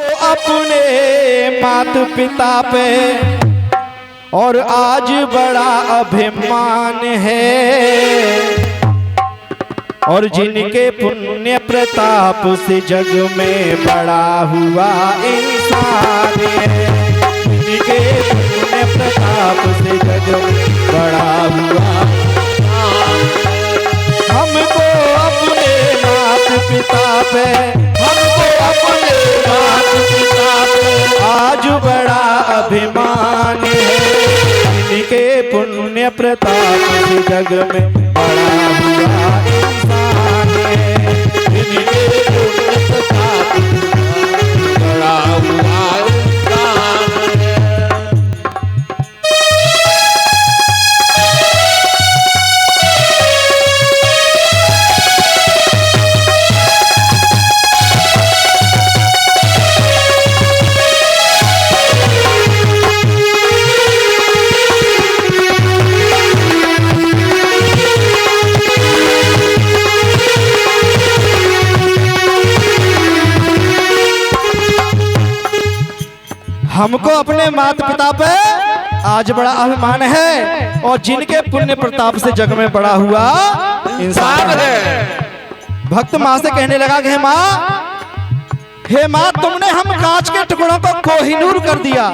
को अपने माता पिता पे और आज बड़ा अभिमान है, और जिनके पुण्य प्रताप से जग में बड़ा हुआ इंसान है, जिनके पुण्य प्रताप से जग में बड़ा हुआ। हमको अपने माता पिता पे, हमको अपने माता पिता पे आज बड़ा अभिमान है, जिनके पुण्य प्रताप से जग में बड़ा हुआ इंसान है, जिनके पुण्य प्रताप से बड़ा हुआ इंसान है। हमको अपने माता पिता पे आज बड़ा अभिमान है, और जिनके पुण्य प्रताप से जग में बड़ा हुआ इंसान है। भक्त माँ से कहने लगा कि हे माँ तुमने हम कांच के टुकड़ों को कोहिनूर कर दिया,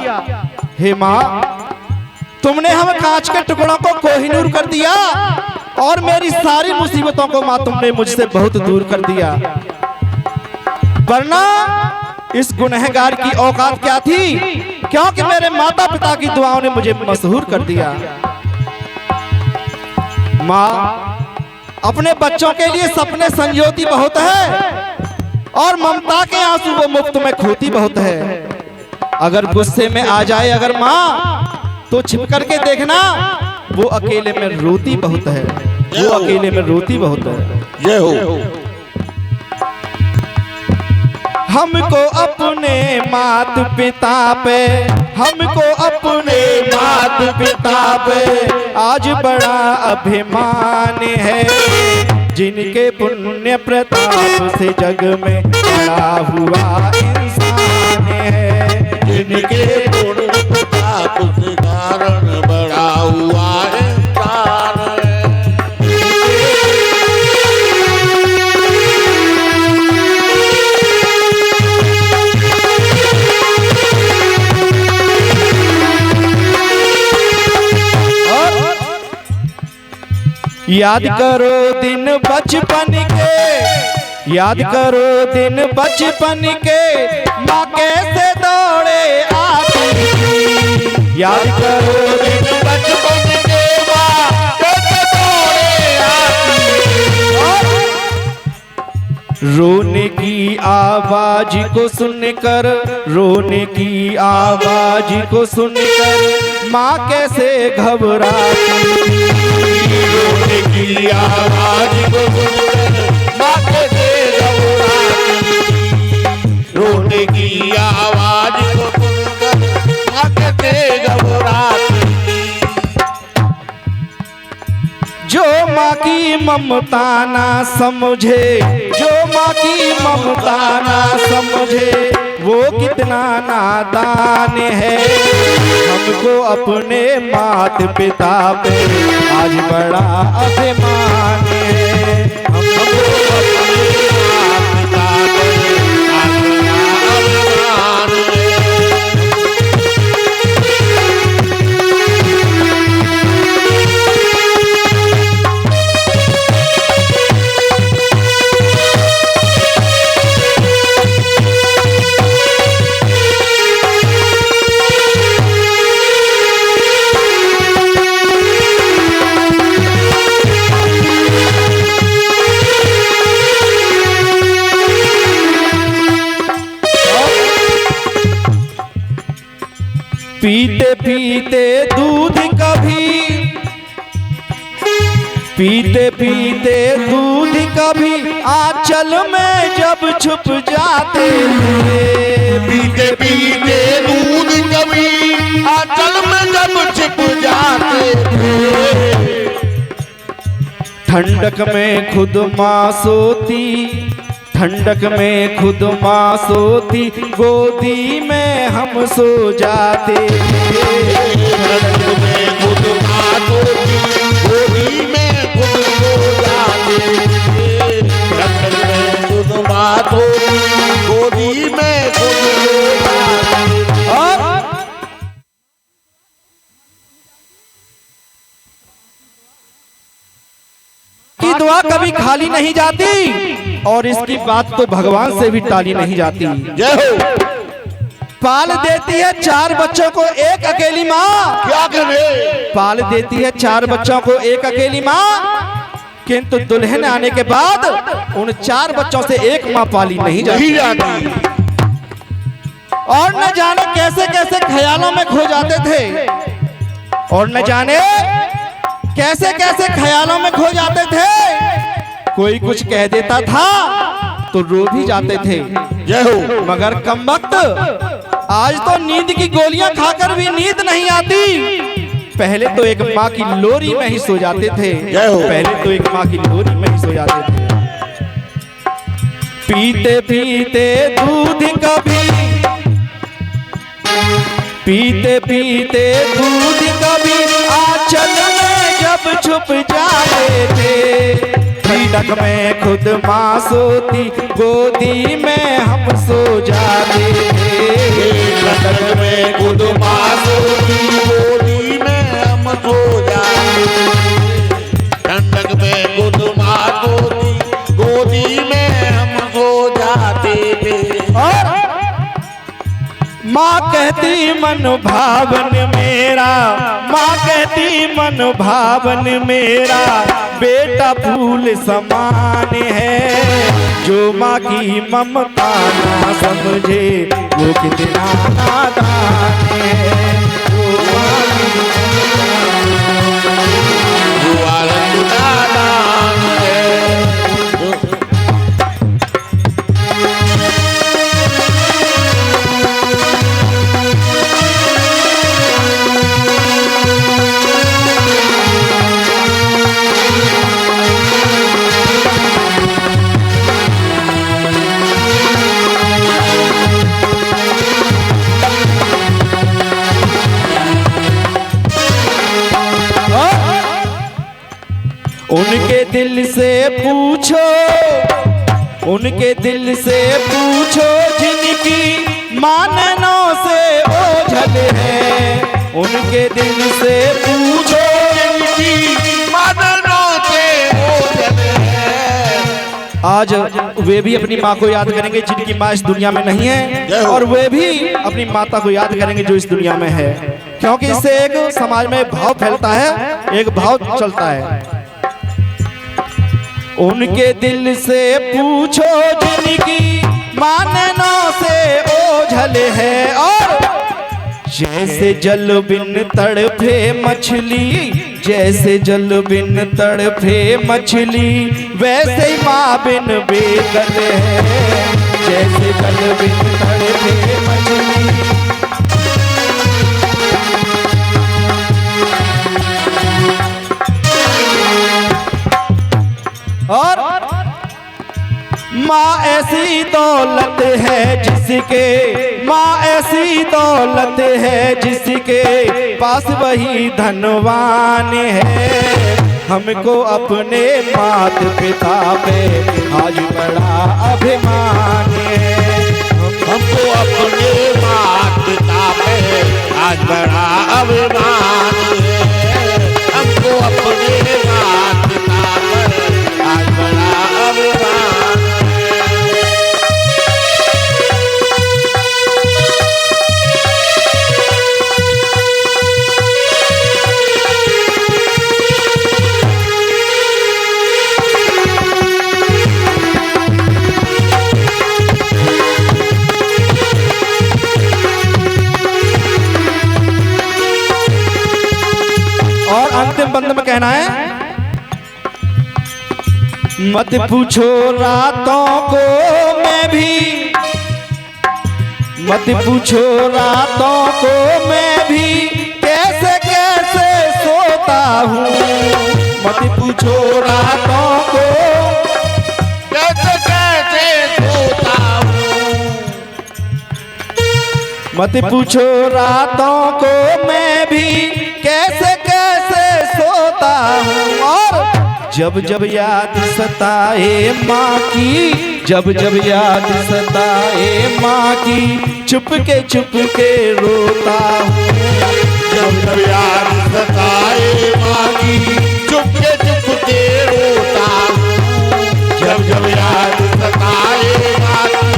हे माँ तुमने हम कांच के टुकड़ों को कोहिनूर कर दिया, और मेरी सारी मुसीबतों को माँ तुमने मुझसे बहुत दूर कर दिया, वरना इस गुनहगार की औकात क्या थी, क्योंकि मेरे माता पिता की दुआओं ने मुझे मशहूर कर दिया। माँ अपने बच्चों के लिए सपने संजोती बहुत है, और ममता के आंसू वो मुफ्त में खोती बहुत है। अगर गुस्से में आ जाए अगर माँ, तो छिप करके देखना वो अकेले में रोती बहुत है, वो अकेले में रोती बहुत है। ये हो हमको अपने माता पिता पे, हमको अपने माता पिता पे आज बड़ा अभिमान है, जिनके पुण्य प्रताप से जग में बड़ा हुआ इंसान है, जिनके पुण्य प्रताप से कारण बड़ा हुआ इंसान है। याद करो दिन बचपन के, याद करो दिन बचपन के, माँ कैसे दौड़े आती थी, याद करो दिन बचपन के, माँ कैसे दौड़े आती थी। रोने की आवाज को सुनकर, रोने की आवाज को सुनकर माँ कैसे घबराती थी, रोने की आवाज को सुनकर माँ कैसे घबराती थी, रोने की आवाज को सुनकर माँ कैसे घबराती थी। जो माँ की ममता ना समझे, जो माँ की ममता ना समझे, वो कितना नादान है। हमको अपने माता पिता पे आज बड़ा अभिमान है, हमको अपने माता पिता पे आज बड़ा अभिमान है। पीते पीते दूध कभी, पीते पीते दूध कभी आंचल में जब छुप जाते थे, पीते पीते दूध कभी आंचल में जब छिप जाते थे। ठंडक में खुद माँ सोती, ठंडक में खुद माँ सोती, गोदी में हम सो जाते थे। ठंडक में खुद माँ सोती, गोदी में खुद सो जाते थे। ठंडक में खुद माँ सोती, गोदी में खुद सो जाते थे। और की दुआ कभी खाली नहीं जाती और इसकी बात तो भगवान से भी टाली नहीं जाती। जय हो। पाल देती है 4 बच्चों को एक अकेली माँ, क्या करे? पाल देती है 4 बच्चों को एक अकेली माँ, किंतु दुल्हन आने के बाद उन 4 बच्चों से एक माँ पाली नहीं नहीं जाती। जाती। और न जाने कैसे कैसे ख्यालों में खो जाते थे, और न जाने कैसे कैसे ख्यालों में खो जाते थे। कोई कुछ कह देता था तो रो भी जाते थे। जय हो। मगर कमबख्त आज तो नींद की गोलियां खाकर भी नींद नहीं आती। पहले तो एक माँ की लोरी में ही सो जाते थे। जय हो। पहले तो एक माँ की लोरी में ही सो जाते थे। पीते पीते दूध कभी, पीते पीते दूध कभी आंचल में जब छुप जाते थे। ठंडक में खुद माँ सोती, गोदी में हम सो जाते थे। ठंडक में खुद माँ सोती, गोदी में हम सो जाते थे। ठंडक में खुद माँ सोती, गोदी में हम सो जाते थे। और माँ कहती मन भावन मेरा, माँ कहती मन भावन मेरा, बेटा फूल समान है। जो माँ की ममता ना समझे वो कितना नादान है। जो माँ की नादान है। उनके दिल से पूछो, उनके दिल से पूछो जिनकी माननों से ओझल है। उनके दिल से पूछो जिनकी माननों से ओझल है। आज वे भी अपनी माँ को याद करेंगे जिनकी माँ इस दुनिया में नहीं है, और वे भी अपनी माता को याद करेंगे जो इस दुनिया में है। क्योंकि इससे एक समाज में भाव फैलता है, एक भाव चलता है। उनके दिल से पूछो जिनकी माननों से ओझल है। और जैसे जल बिन तड़फे मछली, जैसे जल बिन तड़फे मछली, वैसे ही माँ बिन बेकल है। जैसे जल बिन तड़फे मछली। और माँ ऐसी दौलत है जिसके, माँ ऐसी दौलत है जिसके पास वही धनवान है। हमको अपने माता पिता पे आज बड़ा अभिमान है। हमको अपने माता पिता पे आज बड़ा अभिमान है। हमको अपने माता पिता पर आज बड़ा अभिमान है। और अंतिम बंद में कहना है, मत पूछो रातों को मैं भी, मत पूछो रातों को मैं भी कैसे कैसे सोता हूँ। मत पूछो रातों को कैसे कैसे मत पूछो रातों को मैं भी कैसे कैसे सोता हूँ, और जब जब याद सताए माँ की, जब जब याद सताए माँ की, चुप के रोता हूँ। जब जब याद सताए माँ की, चुप के रोता हूँ। जब जब याद सताए माँ की,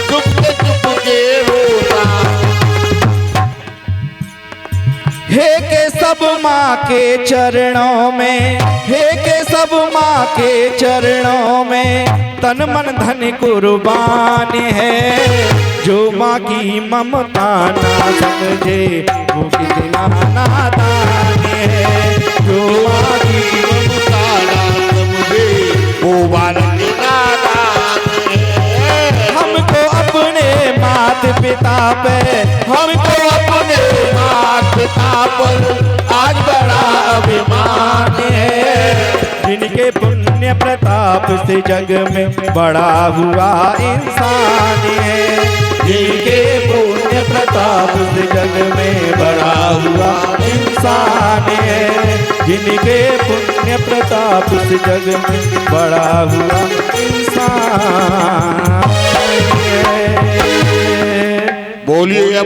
चुप के रोता हूँ। हे के सब माँ के चरणों में, हे के सब माँ के चरणों में, तन मन धन कुर्बान है। जो माँ की ममता ना समझे वो कितना नादान है। जो माँ की ममता ना समझे वो बालक नादान है। हमको अपने मात पिता पे, हमको अपने मात पिता पर आज बड़ा अभिमान है। जिनके पुण्य प्रताप से जग में बड़ा हुआ इंसान है। जिनके पुण्य प्रताप से जग में बड़ा हुआ इंसान है। जिनके पुण्य प्रताप से जग में बड़ा हुआ इंसान है। बोलिए।